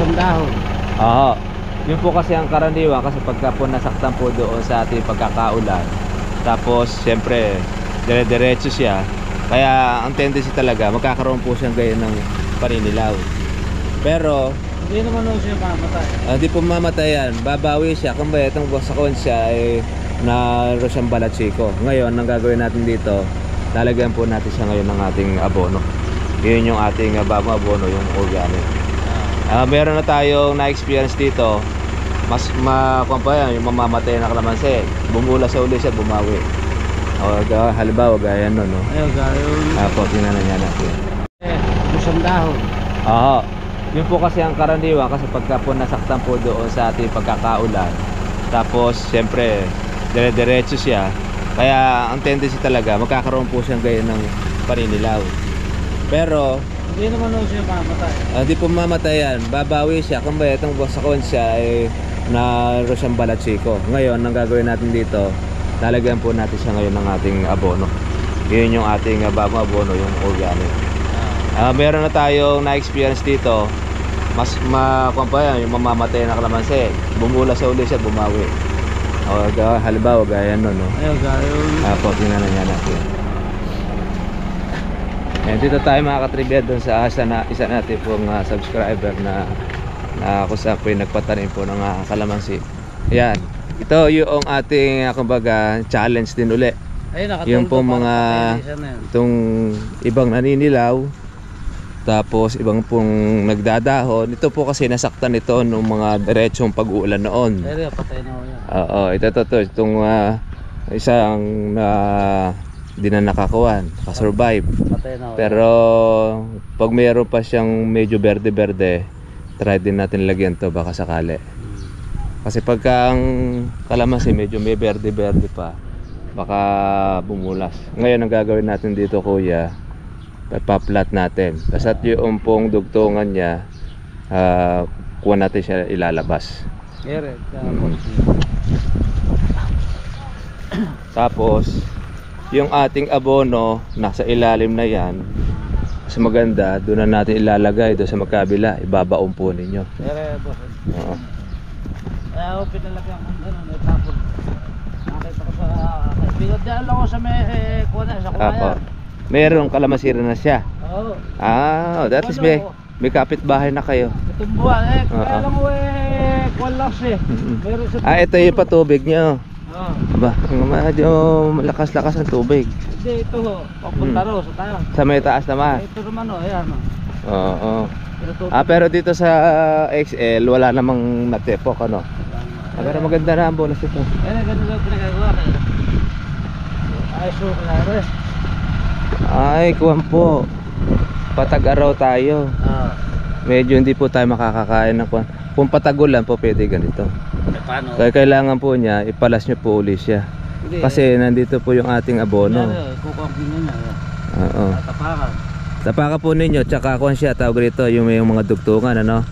Isang dahon. Oo. Yun po kasi ang karaniwan kasi pagka po nasaktan po doon sa ating pagkakaulan. Tapos siyempre dire-diretso siya. Kaya ang tendency talaga magkakaroon po siyang gaya ng paninilaw. Pero Hindi naman ako siya mamatay. hindi po mamatay yan. Babawi siya. Kung ba itong sakon siya ay naroon siyang balatsiko. Ngayon, ang gagawin natin dito, lalagyan po natin siya ngayon ng ating abono. Yun yung ating bagong abono, yung organic. Meron na tayong na-experience dito. Mas kung pa yan, yung mamamatay na kalamansi, bumula sa uli siya, bumawi. Halimbawa gaya nun, no? Ayaw, gaya. Po, tingnan na natin. Isang dahon. Oo. Yun po kasi ang karaniwan kasi pagka po nasaktan po doon sa ating pagkakaulan. Tapos siyempre dire-diretso siya. Kaya ang tendency talaga magkakaroon po siyang gaya ng paninilaw. Pero Hindi naman ako siya mamatay. hindi po mamatay yan. Babawi siya. Kung ba itong sakon siya ay naroon siyang balatsiko. Ngayon, ang gagawin natin dito, lalagyan po natin siya ngayon ng ating abono. Yun yung ating bagong abono, yung organic. Meron na tayong na-experience dito. Mas kung pa yan, yung mamamatay na kalamansi, bumula sa uli siya, bumawi. Halimbawa gaya nun, no? Ayaw, gaya. Po, tingnan na natin. Dito tayo makakatribya doon sa isa natin pong subscriber na kung saan po yung nagpatanim po ng kalamansi. Ayan, ito yung ating kumbaga challenge din uli. Yung pong mga itong ibang naninilaw, tapos ibang pong nagdadahon. Ito po kasi nasaktan ito nung mga diretsong pag-uulan noon. Patay na ako yan. Oo, itong isang di na nakakuhan, nakasurvive. Patay na ako. Pero pag mayroon pa siyang medyo berde-berde, try din natin lagyan to baka sakali. Kasi pagka ang kalamansi medyo may berde-berde pa, baka bumulas. Ngayon ang gagawin natin dito, kuya, paplat natin. Basta't yung pong dugtungan niya, kuha natin siya ilalabas. Tapos yung ating abono nasa ilalim na yan. Mas maganda, doon na natin ilalagay doon sa magkabila. Ibabaon po ninyo. Oo. Kaya ako pinalagyan kung gano'n, may tapon. Nakita ko sa kaibigan. Diyan lang ako sa may kuha sa kumayan. Meron kalamansi na siya. Oo. That is may kapitbahay na kayo. Itong buwan kaya lang kuha lang siya. Meron sa ito yung patubig nyo. Ba, medyo malakas-lakas ang tubig. Hindi, ito papunta raw sa tayo. Sa may taas naman. Ito naman ayan. Oo. Pero dito sa XL wala namang natepok, ano? Pero maganda na ang bonus ito. Ganun lang pinagagawa kayo. Ay, kuwan po. Patag-araw tayo. Medyo hindi po tayo makakakain ng kuwan. Kung patagulan po pwede ganito. Paano? Kaya kailangan po niya, ipalas nyo po uli siya. Kasi nandito po yung ating abono. Kukumpin niya. Oo. Tapakan. Tapakan po ninyo, tsaka kuwan siya, tawag rito, yung may mga dugtungan, ano?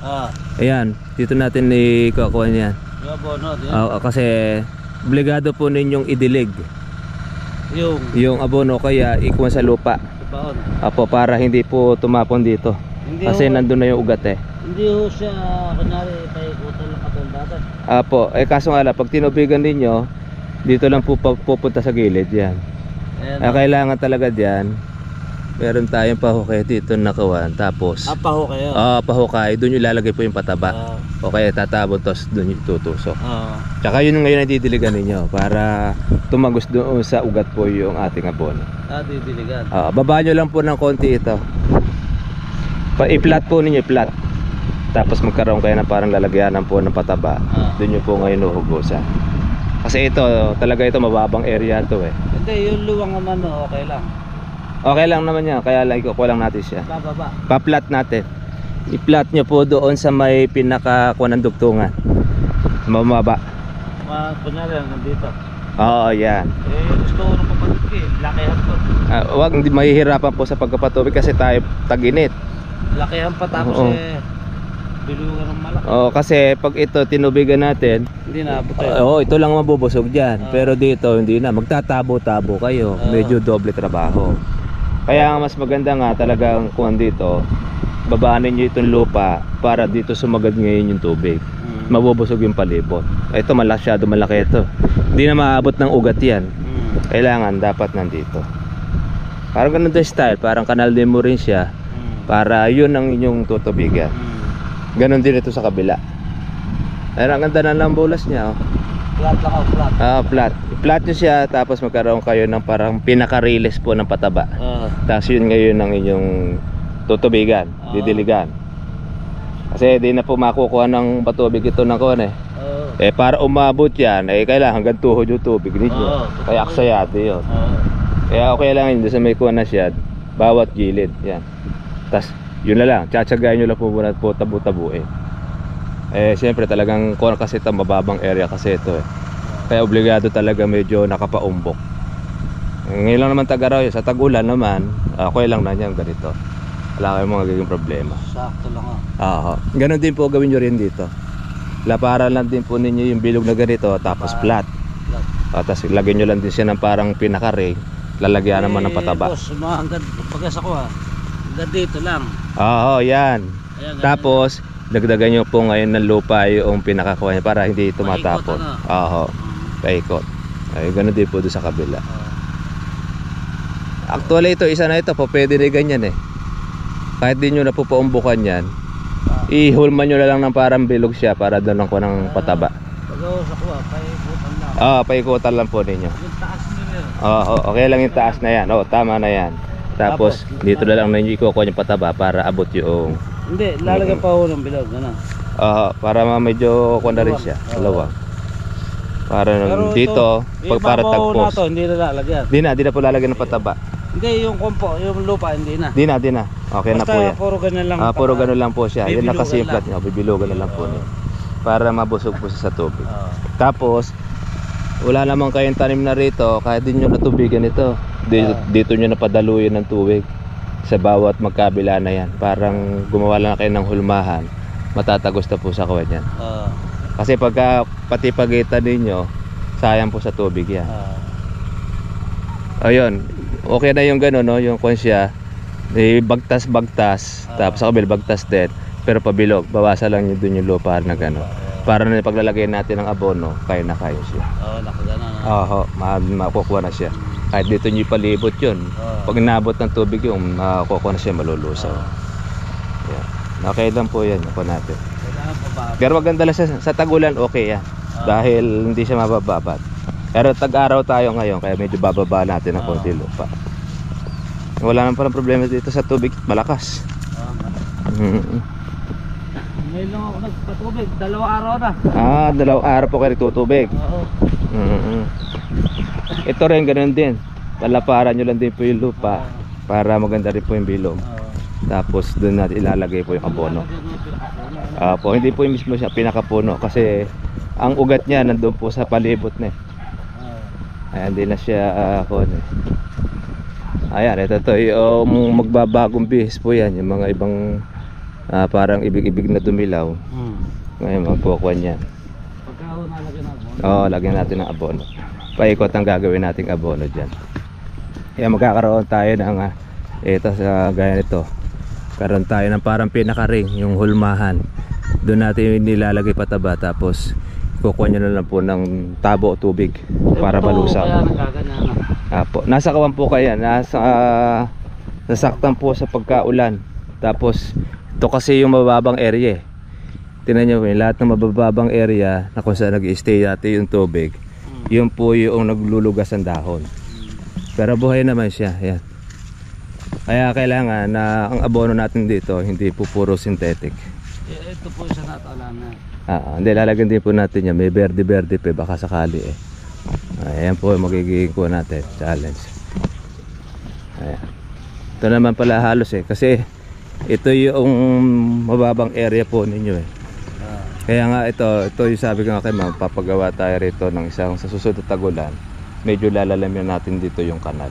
Ayan, dito natin ikukuha niyan. Yung abono. Kasi obligado po ninyong idilig yung abono, kaya ikuha sa lupa. Apo, para hindi po tumapon dito. Kasi nandun na yung ugat eh. Hindi ho siya, kunyari, paikutan lang katulad dati. Apo, kaso nga lang, pag tinubigan ninyo, dito lang po pupunta sa gilid yan. Kailangan talaga dyan, meron tayong pahukay dito na kawan. Tapos pahukay yun? Pahukay, doon yung ilalagay po yung pataba. O kaya tatabon, tapos doon yung tutusok. Tsaka yun ngayon ay didiligan ninyo para tumagos doon sa ugat po yung ating abono. Didiligan? Baba nyo lang po ng konti ito. I-flat po ninyo, flat. Tapos magkaroon kayo ng parang lalagyanan po ng pataba. Doon nyo po ngayon uhugusan. Kasi ito, talaga ito mababang area to eh. Hindi, yung luwang naman okay lang. Okay lang naman yan, kaya lang ikukuha lang natin siya. Bababa. Pa-flat natin. I-flat nyo po doon sa may pinakakuha ng dugtungan. Mababa. Kunyari lang nandito. Oo, yan. Gusto ko nung papatubig lakihan to. Huwag, hindi mahihirapan po sa pagkapatubig kasi tayo tag-init. Lakihan pa tapos bilugan ng malaki. Kasi pag ito tinubigan natin, hindi na abot. ito lang mabubusog dyan. Pero dito hindi na, magtatabo-tabo kayo. Medyo doble trabaho. Kaya mas maganda nga talagang kuhan dito, babaanin nyo itong lupa para dito sumagad ngayon yung tubig. Mabubusog yung palibot. Ito masyado malaki ito. Hindi na maabot ng ugat yan. Kailangan dapat nandito. Parang ganun din style, parang kanal din mo rin siya para yun ang inyong tutubigan. Ganon din ito sa kabila. Ayun, ang ganda ng lambulas niya, oh. Flat lang ako, flat. Flat. Flat nyo siya, tapos magkaroon kayo ng parang pinaka-release po ng pataba. Tapos yun ngayon ang inyong tutubigan, didiligan. Kasi di na po makukuha ng patubig ito ng kuwan eh. Para umabot yan, kailangan hanggang tuhod yung tubig ninyo. Kaya aksayado yun. Kaya okay lang yun, sa may kuwan na siya, bawat gilid, yan. Tapos yun na lang, tsatsagayin nyo lang po muna po tabu-tabuin. Siyempre talagang kuwan kasi ito, mababang area kasi ito eh. Kaya obligado talaga medyo nakapaumbok. Ngayon lang naman Tag-Araw, sa tag-ulan naman, okay lang na yan ganito. Wala kayong magiging problema. Sakto lang Ganon din po gawin nyo rin dito. Laparan lang din po ninyo yung bilog na ganito, tapos flat. Tapos lagyan nyo lang din siya ng parang pinaka-ring. Lalagyan naman ng pataba. Boss, hanggang pagkas ako hanggang dito lang. Yan. Tapos dagdagan nyo po ngayon ng lupa yung pinakakuha niya para hindi tumatapon. Paikot. Ganun din po doon sa kabila. Actually ito, isa na ito po, pwede rin ganyan eh. Kahit di nyo na po paumbukan yan, ihulman nyo na lang ng parang bilog siya para doon lang po ng pataba. Pag-uusap ko paikutan lang. Paikutan lang po ninyo. Yung taas nyo Okay lang yung taas na yan. Tama na yan. Tapos dito na lang ninyo ikukuha yung pataba para abot yung... Hindi, lalagyan pa ako ng bilog. Para medyo kuwan na rin siya. Dalawa. Para dito, pag para tagpos. Hindi na lalagyan. Di na po lalagyan ng pataba. Hindi, yung lupa, hindi na. Di na. Okay na po yan. Puro ganun lang. Puro ganun lang po siya. Yun lang kasi yung plat niya. Bibilugan na lang po niya. Para mabusog po siya sa tubig. Tapos, wala naman kayong tanim na rito. Kahit din nyo natubigan ito. Dito nyo napadaluyan ng tubig. Sa bawat magkabila na yan. Parang gumawa lang kayo ng hulmahan. Matatagos na po sa kuwan yan. Kasi pagka pati pagitan ninyo, sayang po sa tubig yan. Ayun. Okay na yung gano'n, no? Yung konsya, bagtas-bagtas, tapos sa kabil bagtas din, pero pabilog, bawasan lang yun dun yung lupa na gano'n. Para na paglalagay natin ng abono, kaya na kaya siya. Makukuha na siya. Kahit dito nyo palibot yun, pag inabot ng tubig yung makukuha na siya, malulusaw. Okay lang po yan, ako natin. Pero maganda lang sa tag-ulan, okay yan. Dahil hindi siya mabababat. Pero Tag-Araw tayo ngayon, kaya medyo bababa natin ang konti lupa. Wala naman palang problema dito sa tubig, malakas. Ngayon lang ako nagpatubig, 2 araw na. 2 araw po kayo nagtutubig. Ito rin ganun din. Palaparan nyo lang din po yung lupa para maganda rin po yung bilog. Tapos doon natin ilalagay po yung abono. Hindi po yung mismo siya pinakapuno kasi ang ugat niya nandun po sa palibot na. Ayan, hindi na siya ayan, ito yung magbabagong bihis po yan. Yung mga ibang parang ibig-ibig na dumilaw. Ngayon magkukuha niyan. Lagyan natin ng abono. Paikot ang gagawin nating abono dyan. Kaya magkakaroon tayo ng ito sa gaya nito. Karoon tayo ng parang pinaka-ring, yung hulmahan. Doon natin nilalagay pataba, tapos kukuha nyo na lang po ng tabo o tubig para malusaw. Nasa kawan po kaya, nasaktan po sa pagkaulan. Tapos ito kasi yung mababang area. Tingnan nyo, lahat ng mababang area na kung saan nag-i-stay dati yung tubig, yun po yung naglulugas ng dahon. Pero buhay naman siya. Yan. Kaya kailangan na ang abono natin dito hindi po puro synthetic. Ito po sa natalanan. Hindi, lalagyan din po natin yan. May berde-berde pa, baka sakali eh. Ayan po magiging ko natin challenge. Ayan. Ito naman pala halos eh, kasi ito yung mababang area po ninyo eh. Kaya nga ito yung sabi ko nga kay ma'am, papagawa tayo rito ng isang sa susunod na tagulan. Medyo lalalim natin dito yung kanal.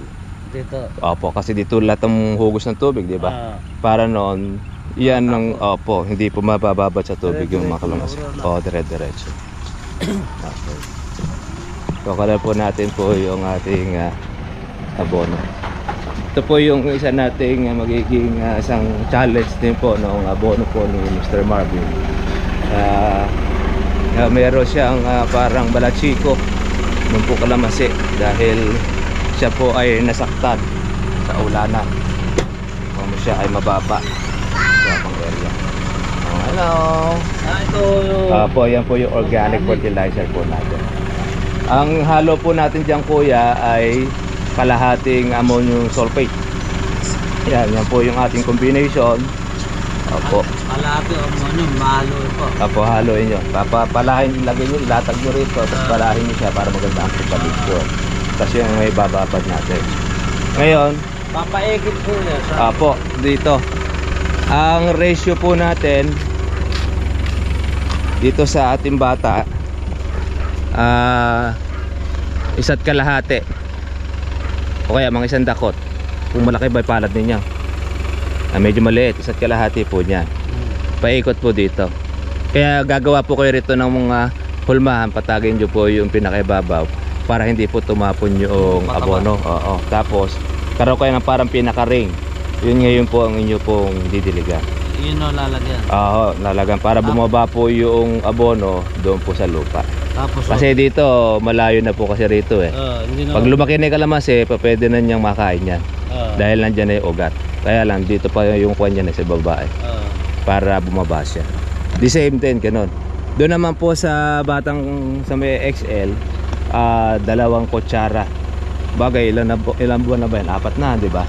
Dito? Opo, kasi dito lahat ng hugos ng tubig, di ba? Para noon, yan ng, hindi po mabababat sa tubig yung makalunas. Dire-diretso. Okay. Kukuha po natin po yung ating abono. ito po yung isa nating magiging isang challenge din po ng abono po ni Mr. Marvin. Meron siyang parang balachiko nung po Kalamasi dahil siya po ay nasaktan sa ulanan kung siya ay mababa sa pang area. Hello. Ito yung... Po, yan po yung organic fertilizer po natin. Ang halo po natin dyan kuya ay kalahating ammonium sulfate. Yan po yung ating combination. Opo. Kalahati o mahalo po. Opo, haloin nyo. Papalahin, ilagay nyo, ilatag nyo rito, tapos palahin nyo siya para maganda ang pagpalisyon. Tapos yung may bababad natin. Ngayon, Papaikit po yan. opo, dito. Ang ratio po natin dito sa ating bata, isa't kalahati. O kaya mga isang dakot. Kung malaki ba palad ninyo, medyo maliit, isa't kalahati po niya. Paikot po dito. Kaya gagawa po kayo rito ng mga hulmahan, patagin nyo po yung pinakaibabaw para hindi po tumapon yung abono. Oo. Tapos karoon kayo ng parang pinaka-ring. Yun ngayon po ang inyo pong didiligan. Yun o lalagyan. Oo, lalagyan para bumaba po yung abono doon po sa lupa. Tapos Kasi dito malayo na po kasi rito eh. Pag lumaki na yung kalamansi, pwede na niyang makain yan. Dahil nandyan na yung ugat. Kaya lang dito pa yung kuwan niya na sa baba eh. Para bumaba siya. The same din, ganun. Doon naman po sa batang sa may XL, 2 kutsara. Bagay, ilang buwan na ba yan? 4 na, di ba?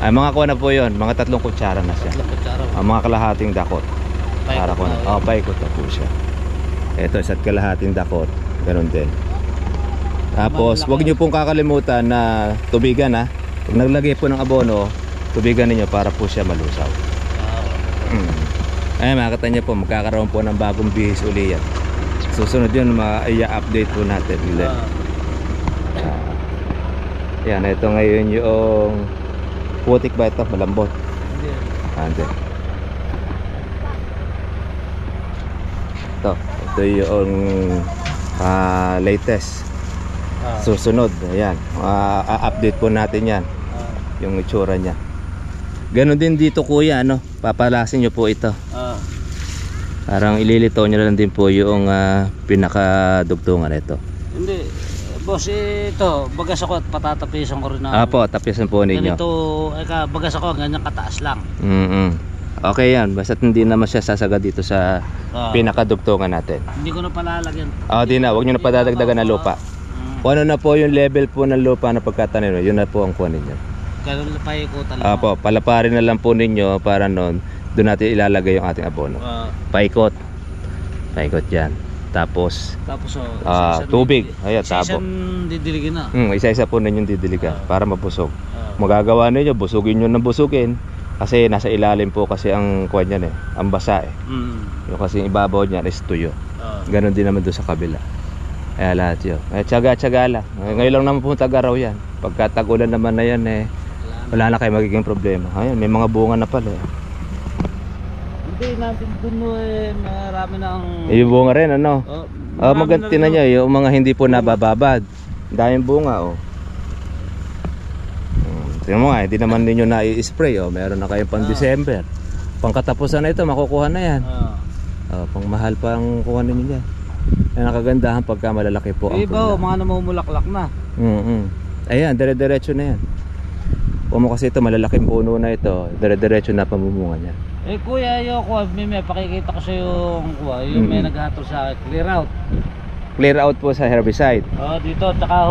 Ay, mga kuwan na po yun, mga 3 kutsara na siya. 3 kutsara. Mga kalahating dakot. Para ko na. Paikot na po siya. Ito, isa't kalahating dakot. Ganun din. Tapos, huwag nyo pong kakalimutan na tubigan ha. Pag naglagay po ng abono, tubigan ninyo para po siya malusaw. Ay, makikita nyo po, magkakaroon po ng bagong bihis uli yan. Susunod yun, i-update po natin ulit. Yan, ito ngayon yung putik ba ito? Malambot. Hindi. Ito yung latest. Susunod, ayan. Update po natin yan. Yung itsura niya. Ganon din dito kuya, ano? Papalasin nyo po ito. Parang ililitaw nyo lang din po yung pinakadugtungan ito. Hindi. Boss, ito, bagas ako at patatapisan ko rin na. Apo, tapisan po ninyo. Ganito, bagas ako, ganyan kataas lang. Okay yan, basta't hindi naman siya sasagad dito sa pinakadugtungan natin. Hindi ko na palalagyan. Di na, huwag nyo na padadagdagan na lupa. Kung ano na po yung level po ng lupa na pagkatanim, yun na po ang kuha ninyo. Ganun na paikutan lang. Apo, palaparin na lang po ninyo para noon, doon natin ilalagay yung ating abono. Paikot. Paikot yan. Tapos tubig. Ayan, tabo. Isa-isang didiligin na. Isa-isa po ninyong didiligan para mabusog. Magagawa ninyo, busugin nyo ng busugin. Kasi nasa ilalim po kasi ang kuwan yan eh. Ang basa eh. Yung kasi ibabaw niyan is tuyo. Ganon din naman doon sa kabila. Kaya lahat yun. Tsaga-tsaga lang. Ngayon lang naman po tag-araw yan. Pagka tag-ulan naman na yan eh, wala na kayo magiging problema. Ayan, may mga bunga na pala eh. Hindi natin dun marami ng... Yung bunga rin ano? Maganti na niya yung mga hindi po nabababad. Daming bunga oh. Tingnan mo nga, hindi naman ninyo na-i-spray oh. Meron na kayong pang December. Pangkatapusan na ito, makukuha na yan. Pang mahal pa ang kuha ninyo niya. Yan ang kagandahan pagka malalaki po ang iba mga namumulaklak na. Ayan, dire-diretso na yan. Kung mo kasi ito, malalaking puno na ito, dire-diretso na pamumunga niya. Kuya, may pakikita ko sa yung yung may naghatol sa clear out. Clear out po sa herbicide. Dito, tsaka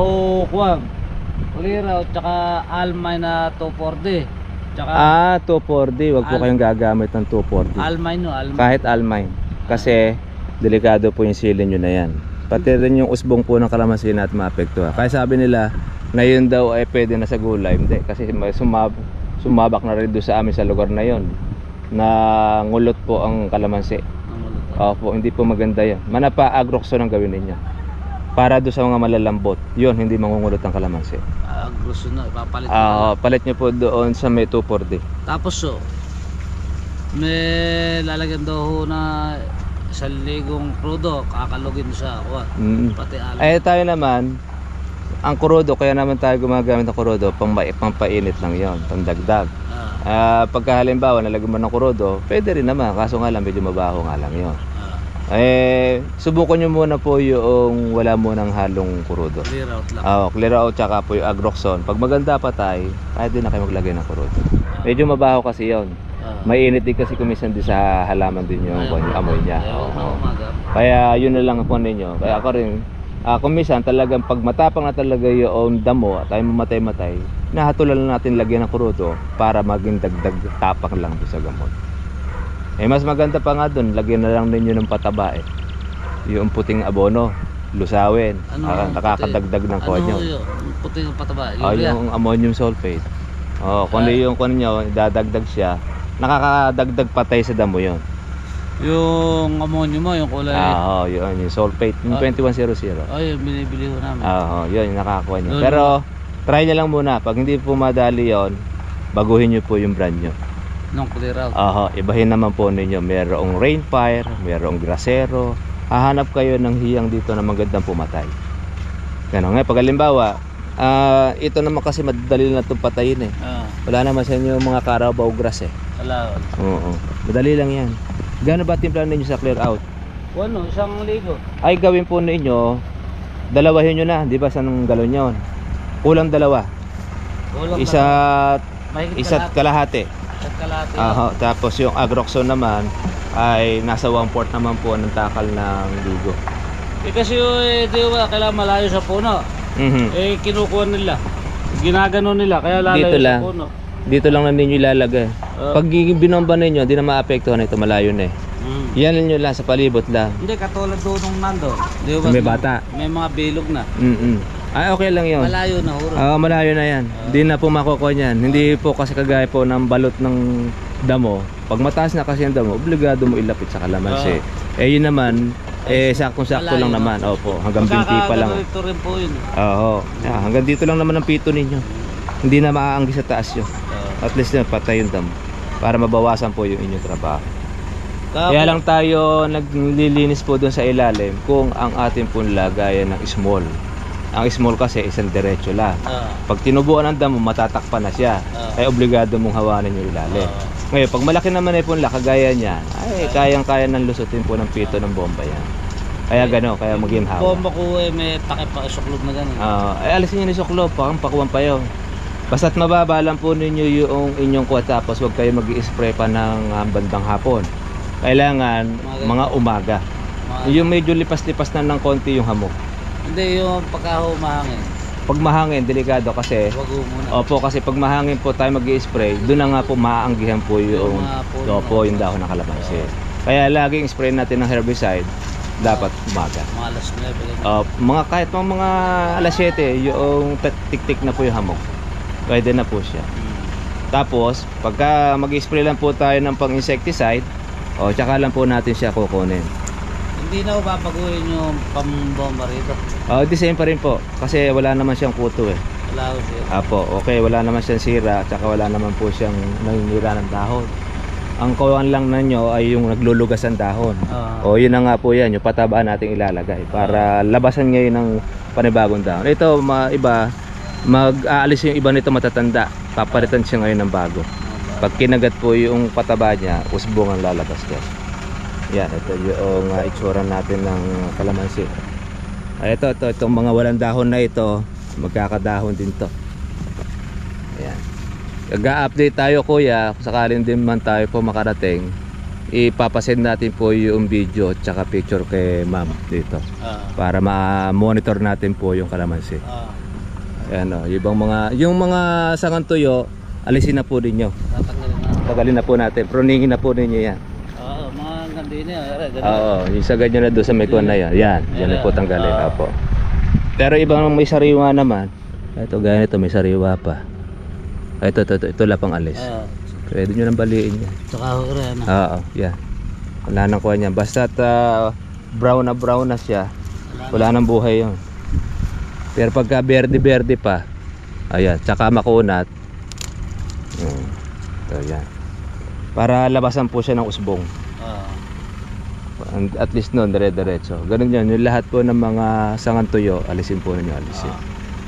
clear out, tsaka Almine na 2,4-D. Tsaka 2,4-D, wag po kayong gagamit ng 2,4-D. Almine Almine. Kahit Almine. Kasi delikado po yung silin nyo na yan. Pati rin yung usbong po ng kalamansi natin maapektuhan. Kaya sabi nila, ngayon daw ay pwede na sa gulay. Hindi, kasi sumabak na rin doon sa amin sa lugar na yon na ngulot po ang kalamansi. Opo, hindi po maganda yan. Manapa-agroxo ang gawin ninyo para doon sa mga malalambot. Yun, hindi mangungulot ang kalamansi. Agroxo na, ipapalit palit nyo po doon sa may 2,4-D. Tapos may lalagyan daw na 1,000 krudo, kakalugin sa pati alam. Tayo naman ang kurodo, kaya naman tayo gumagamit ng kurodo, pampainit lang yon, pandagdag. Pagka halimbawa nalagyan mo ng kurodo, pwede rin naman, kaso nga lang medyo mabaho nga lang yon. Subukan nyo muna po yung wala mo ng halong kurodo. Clear out lang. Clear out, tsaka po yung agroxon. Pag maganda pa tayo, kahit din na kayo maglagay ng kurodo. Medyo mabaho kasi yon. Mainit din kasi kumisan din sa halaman din yung amoy niya. Kaya yun na lang po ninyo. Kaya ako rin, kumisan talagang pag matapang na talaga yung damo at tayo mamatay-matay, nahatulan lang natin lagyan ng kurodo para maging dagdag tapang lang doon sa gamot. Mas maganda pa nga doon, lagyan na lang ninyo ng pataba yung puting abono, lusawin, nakakadagdag ng kuha nyo. Yung puting pataba? Yung ammonium sulfate. Kung yung kuha nyo, dadagdag siya, nakakadagdag patay sa damo yon. Yung ammonium mo, yung kulay. Yun, yung sulfate, yung 2100. Yung binibili ko namin. Yun, yung nakakakuha nyo. Pero try nyo lang muna, pag hindi po madali yon, baguhin nyo po yung brand nyo. Nung clear out. Ibahin naman po ninyo, merong Rainfire, merong Grasero. Hahanap kayo ng hiyang dito na magandang pumatay. Ganun nga, pag halimbawa, ito naman kasi madali na itong patayin Wala naman sa inyo mga Carabao grass Wala. Oo. Madali lang yan. Gano'n ba timplan ninyo sa clear out? Isang ligo. Ay gawin po ninyo, dalawahin nyo na, di ba, sa nung galon yun? Kulang dalawa. Isa't kalahati. Tapos yung agroxon naman ay nasa 1/4 naman po ng takal ng ligo. Kasi di ba kailangan malayo sa puno. Kinukuha nila, ginagano nila, kaya lalayo dito sa lang, puno. Dito lang na ninyo ilalagay. Pag binomba ninyo, di na maapektuhan ito, malayo na Yan nyo lang, sa palibot lang. Hindi, katulad doon nung nando, di ba, may bata, may mga bilog na. Okay lang yun. Malayo na huro. Malayo na yan. Hindi na po makukuha yan. Hindi po kasi kagaya po ng balot ng damo. Pag mataas na kasi yung damo, obligado mo ilapit sa kalamansi. Yun naman, saktong-sakto lang naman. Opo, hanggang binti pa lang. Ito rin po yun. Hanggang dito lang naman ang pito ninyo. Hindi na maaanggi sa taas yun. At least na patay yung damo para mabawasan po yung inyong trabaho. Kaya lang tayo naglilinis po doon sa ilalim kung ang ating pong lagayan ng small. Ang small kasi isang diretso lang. Pag tinubuan ng damo, matatakpan na siya. Ay obligado mong hawanin yung ilalim. Ngayon, pag malaki naman ay punla, kagaya niyan, ay kayang-kaya ng lusutin po ng pito ng bomba yan. Kaya gano'n, kaya maging hawa. Bomba ko may pakipakisuklob na gano'n. Alisin nyo ni suklob, pakuwan pa yun. Basta't mababa lang po ninyo yung inyong kuha, tapos huwag kayo mag-i-spray pa ng bandang hapon. Kailangan mga umaga. Yung medyo lipas-lipas na ng konti yung hamog. Hindi, yung pagkaho mahangin. Pag mahangin, delikado kasi. Wag muna. Opo, kasi pag mahangin po tayo mag-i-spray, doon na nga po maaanggihan po yung yung dahon ng kalamansi. Kaya laging spray natin ng herbicide, dapat umaga. Mga alas 9. Kahit mga alas 7, yung tik-tik na po yung hamog. Pwede na po siya. Tapos, pagka mag-i-spray lang po tayo ng pang-insecticide, tsaka lang po natin siya kukunin. Hindi na babaguhin yung pambomba rito. The same pa rin po. Kasi wala naman siyang kuto Wala ko siya. Okay, wala naman siyang sira. Tsaka wala naman po siyang nanginira ng dahon. Ang kawan lang ninyo ay yung naglulugas ng dahon. Yun na nga po yan. Yung patabaan natin ilalagay para labasan ngayon ng panibagong dahon. Ito, iba, mag-aalis yung iba nito matatanda. Papalitan siya ngayon ng bago. Pag kinagat po yung pataba niya, usbong ang lalabas niya. Yan, ito yung itsura natin ng kalamansi. Itong mga walang dahon na ito, magkakadahon din to. Ayan. Nag-update tayo kuya, kung sakaling din man tayo po makarating, ipapasend natin po yung video at saka picture kay ma'am dito. Para ma-monitor natin po yung kalamansi. Ayan yung mga sangang tuyo, alisin na po ninyo. Tagalin na po natin, pruningin na po ninyo yan. Yung sa ganyan na doon sa may kuwan na yan. Yan po tanggalin. Pero ibang may sariwa naman. Ito ganito, may sariwa pa. Ito lang pang alis. Pwede nyo nang baliin yan. Tsaka rin. Yan. Wala nang kuwan yan. Basta brown na siya, wala nang buhay yun. Pero pagka berde pa, ayan, tsaka makunat. Ito yan. Para labasan po siya ng usbong. At least noon, dire-diretso. Ganun yan, yung lahat po ng mga sangang tuyo, alisin po ninyo, alisin.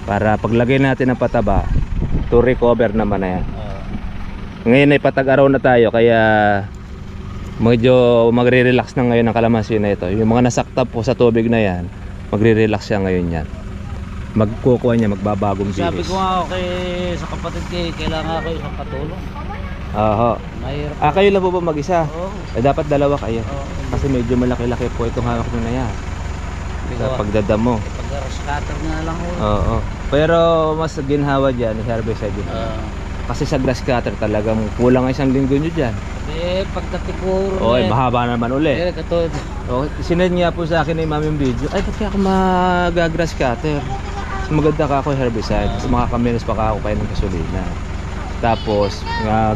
Para paglagay natin ng pataba, to recover naman na yan. Ngayon ay patag-araw na tayo, kaya medyo magre-relax na ngayon ang kalamansi na ito. Yung mga nasakta po sa tubig na yan, magre-relax siya ngayon yan. Magkukuha niya, magbabagong Sabi bihis. ko nga ako sa kapatid ko, kailangan ako isang katulong. Oho. Mahirap. Kayo lang po ba mag-isa? Oo. Dapat dalawa kayo. Oo. Kasi medyo malaki-laki po itong hawak nyo na yan. Sa Bigo. pagdadamo. Pag-scatter nga lang ako. Oo. Pero mas ginhawa dyan, herbicide din. Kasi sa grass cutter talagang kulang isang linggo nyo dyan. Pagkatikuro. Oy, mahaba naman uli. Katulad. Sinend nga po sa akin ni mami yung video. Ay, ba't kaya ako mag-grass cutter? Mas maganda ka ako herbicide. Kasi makakaminos pa ka ako kayo ng gasolina. Tapos,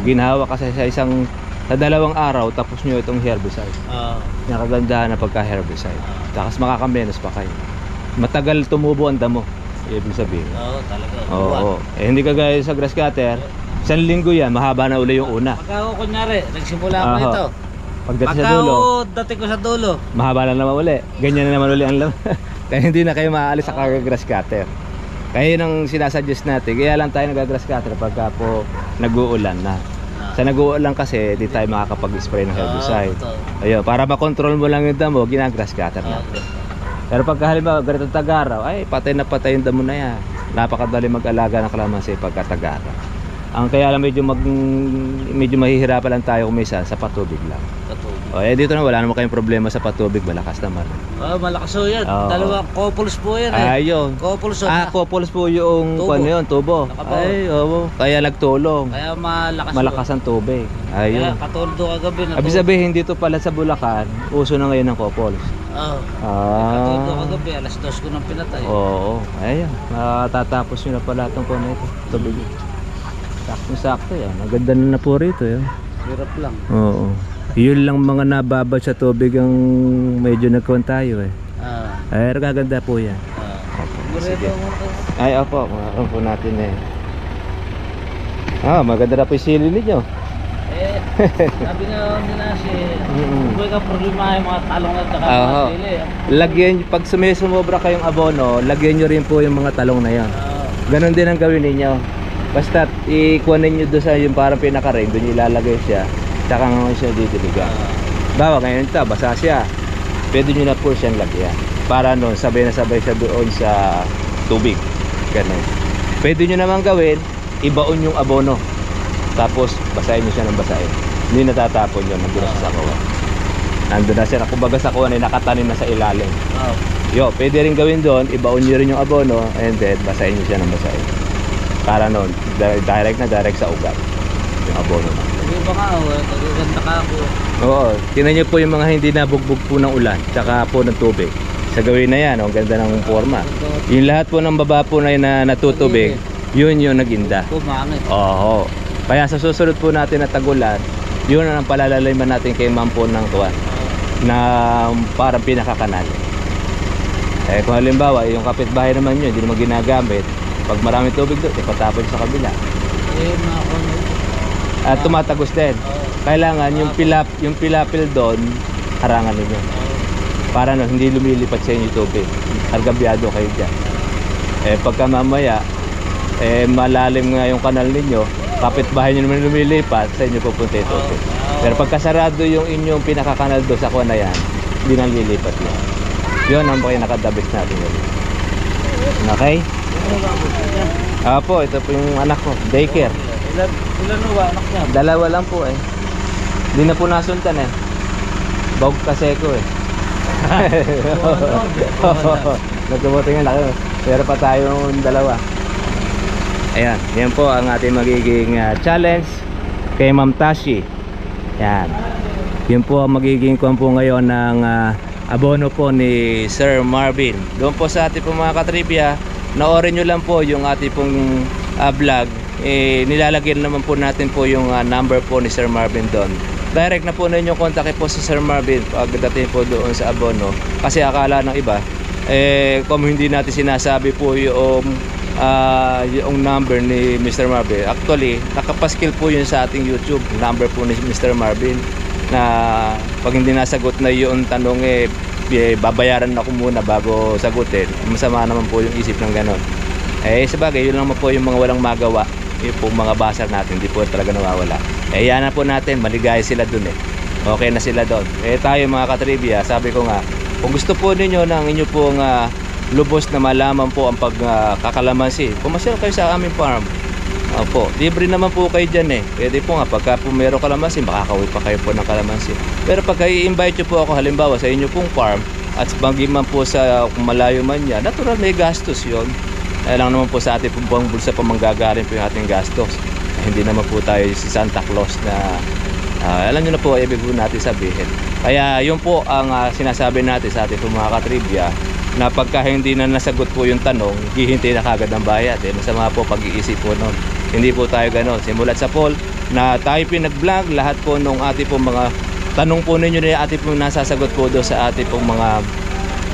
ginhawa kasi sa dalawang araw, tapos nyo itong herbicide. Nakagandahan na pagka-herbicide. Tapos makakaminos pa kayo. Matagal tumubo ang damo. Ibig sabihin. Oo, talaga. Oo. Hindi kagaya sa grass cutter. Isang linggo yan, mahaba na uli yung una. Pagka ako kunyari, nagsimula ako ito. Pagdating sa Pagka dulo, dating ko sa dulo. mahaba na naman uli. Ganyan na naman uli ang laman. Kaya hindi na kayo maaalis sa grass cutter. Kaya yun ang sinasuggest natin. Kaya lang tayo nag-grass cutter pagka po nag-uulan na. Sa nag-uulan kasi, di tayo makakapag-spray ng herbicide. Ayun, para makontrol mo lang yung damo, gina-grass cutter natin. Pero pagka halimbawa ganito tag-araw, ay patay na patay yung damo na yan. Napakadali mag-alaga ng kalamansi pagka tag-araw. Ang kaya lang medyo mahihirapan lang tayo kumisa sa patubig lang. Dito na wala naman kayong problema sa patubig, malakas naman. Malakas po yan. Dalawa couples po yan Ayun. Couples. Couples po yung tubo. Tubo. Ay, oo. Kaya nagtulong. Kaya Malakas ang tubig. Ayun. Kaya katulad doon kagabi na Abi sabihin dito pala sa Bulacan, uso na ngayon ng couples. Katulad doon kagabi, alas 2 ko nang pinatay. Oo. Ayun. Tatapos nyo na pala itong kuno ito. Tubig. Sakto yan. Ang ganda na po rito. Hirap lang. Oo. Yun lang mga nababad sa tubig ang medyo nagkuhan tayo Ay, gaganda po yan. Sige. Ay, opo. Makaroon po natin maganda na po yung sili ninyo. Sabi nga nila huwag ka problema yung mga talong at saka mga sili. Lagyan, pag sumobra kayong abono, lagyan nyo rin po yung mga talong na yan. Ganon din ang gawin ninyo. Basta ikuhanin nyo doon sa yung parang pinaka-ring, doon ilalagay siya. Tsaka nga siya didiligan. Bawa ngayon ito, basa siya. Pwede nyo na po siyang lagyan. Para noon, sabay na sabay siya doon sa tubig. Ganun. Pwede nyo naman gawin, ibaon yung abono. Tapos, basahin nyo siya ng basahin. Hindi natatapon yun, nandun na sa sakuan. Nandun na siya, kumbaga sakuan ay nakatanim na sa ilalim. Pwede rin gawin doon, ibaon nyo rin yung abono, and then basahin nyo siya ng basahin. Para noon, direct sa ugat. Yung abono na. Iba nga, ganda ka ako. Oo, tingnan nyo po yung mga hindi nabugbog po ng ulan, tsaka po ng tubig. Sa gawin na yan, ang ganda ng forma. Yung lahat po ng baba po na natutubig, yun yung naginda. Pumangit. Oo. Kaya sa susunod po natin na tagulan, yun ang palalaliman natin kay ma'am po ng tuwan na parang pinakakanal. Kung halimbawa, yung kapitbahay naman yun, hindi naman ginagamit. Pag maraming tubig doon, ipatapon sa kabila. At tumatagos din. Kailangan yung pilapil doon, harangan ninyo. Para hindi lumilipat sa inyo tubig. Argabyado kayo dyan. Pagka mamaya, malalim nga yung kanal ninyo, kapitbahay nyo naman lumilipat, sa inyo pupunta yung tubig. Pero pagkasarado yung inyong pinakakanal doon sa kuha na yan, hindi nang lilipat yan. Yun ang nakadabit natin yun. Okay? Apo, ito po yung anak ko, daycare. Ilan ba anak niya? Dalawa lang po Hindi na po nasuntan Bawg kasi ko Nagkabuti nga laki. Pero pa tayong dalawa. Ayan, yan po ang ating magiging challenge kay Ma'am Tashi. Yan. Yun po ang magiging kuwan po ngayon ng abono po ni Sir Marvin. Doon po sa ating po mga katribya, noorin nyo lang po yung ating pong vlog. Nilalagyan naman po natin po yung number po ni Sir Marvin doon. Direct na po ninyo kontakin po si Sir Marvin pagdating po doon sa abono. Kasi akala ng iba, kung hindi natin sinasabi po yung number ni Mr. Marvin. Actually, nakapaskil po yun sa ating YouTube, number po ni Mr. Marvin. Na pag hindi nasagot na yung tanong babayaran ako muna bago sagutin. Masama naman po yung isip ng ganon. Sabagay, yun lang po yung mga walang magawa. Yung po mga basar natin, hindi po talaga nawawala. Yan na po natin, maligaya sila dun Okay na sila doon. Tayo mga katribya, sabi ko nga, kung gusto po ninyo ng inyo pong lubos na malaman po ang pagkakalamansi, pumasyal kayo sa aming farm. Opo, libre naman po kayo dyan Pwede po nga, pagka po meron kalamansi, makakawin pa kayo po ng kalamansi. Pero pagka i-invite nyo po ako halimbawa sa inyo pong farm, at bagay man po sa kung malayo man yan, natural may gastos yon. Lang naman po sa ating pong bulsa pa manggagaling po yung ating gastos. Hindi naman po tayo si Santa Claus na alam nyo na po ibig po natin sabihin. Kaya yun po ang sinasabi natin sa ating mga katribya, na pagka hindi na nasagot po yung tanong, hihintay na kagad ng bayad. Masama po pag-iisip po nun. Hindi po tayo ganon. Simulat sa poll na tayo pinag-vlog, lahat po nung ating pong mga tanong po ninyo na ating pong nasasagot po doon sa ating pong mga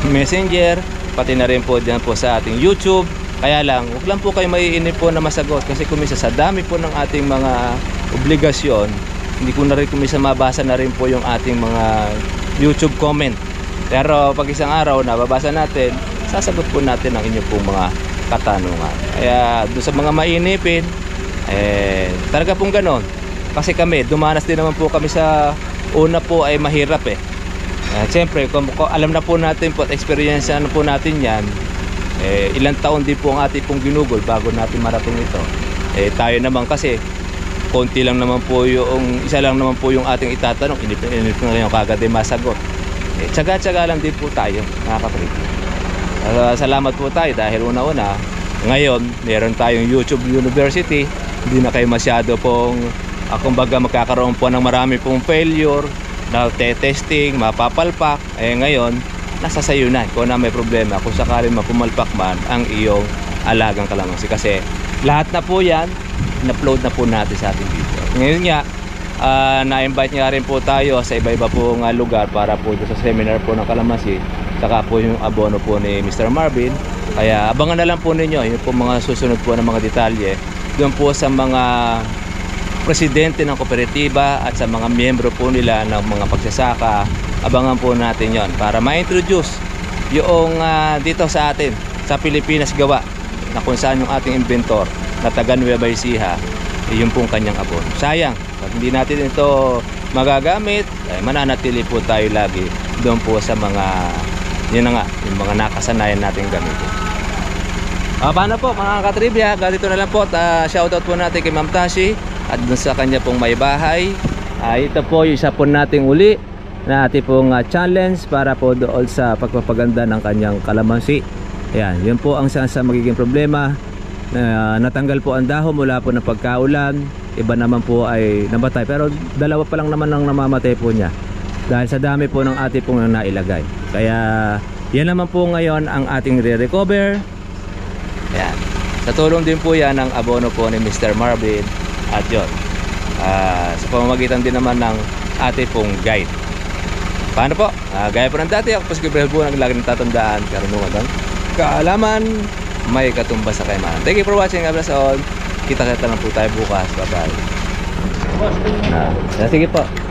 messenger, pati na rin po dyan po sa ating YouTube. Kaya lang, huwag lang po kayo maiinip po na masagot, kasi kumisa sa dami po ng ating mga obligasyon, hindi ko na rin kumisa mabasa na rin po yung ating mga YouTube comment. Pero pag isang araw na babasa natin, sasagot po natin ang inyong pong mga katanungan. Kaya doon sa mga mainipin, talaga pong ganon. Kasi kami, dumanas din naman po kami sa una po ay mahirap Siyempre, kung alam na po natin po at experience na po natin yan, ilang taon din po ang ating pong ginugol bago natin marating ito. Tayo naman kasi konti lang naman po yung isa lang naman po yung ating itatanong, inip na lang yung kagad ay masagot. Tsaga-tsaga lang din po tayo, mga katribya. Salamat po tayo dahil una-una ngayon meron tayong YouTube University. Hindi na kayo masyado pong kumbaga magkakaroon po ng marami pong failure na testing, mapapalpak. Ngayon nasa sayo na kung na may problema, kung sakaling mapumalpak man ang iyong alagang kalamansi, kasi lahat na po yan in-upload na po natin sa ating video. Ngayon nga na-invite nga rin po tayo sa iba-iba pong lugar para po sa seminar po ng kalamansi, saka po yung abono po ni Mr. Marvin. Kaya abangan na lang po ninyo yung po mga susunod po ng mga detalye doon po sa mga presidente ng kooperatiba at sa mga miyembro po nila ng mga pagsasaka. Abangan po natin yon para ma-introduce yung dito sa atin sa Pilipinas gawa, na kung saan yung ating inventor na taga Nueva Ecija, yung pong kanyang abono. Sayang pag hindi natin ito magagamit, mananatili po tayo lagi doon po sa mga yun na nga, yung mga nakasanayan natin gamitin. Paano po mga katribya, ganito na lang po. Shoutout po natin kay Ma'am Tashi at dun sa kanya pong may bahay. Ito po yung isa po nating uli na ating pong challenge para po doon sa pagpapaganda ng kanyang kalamansi. Ayan, yun po ang sa magiging problema. Natanggal po ang dahon mula po ng pagkaulan. Iba naman po ay namatay, pero dalawa pa lang naman ang namamatay po niya dahil sa dami po ng ating pong nailagay. Kaya yan naman po ngayon ang ating re-recover. Ayan, sa tulong din po yan ng abono po ni Mr. Marvin at yun, sa pamamagitan din naman ng ating pong guide. Paano po? Gaya po ng dati, ako po si Gabriel po, lagi natatandaan, karunungan ng kaalaman, may katumbas sa kayamanan. Thank you for watching. God bless all. Kita-kita lang po tayo bukas. Bye-bye. Sige po.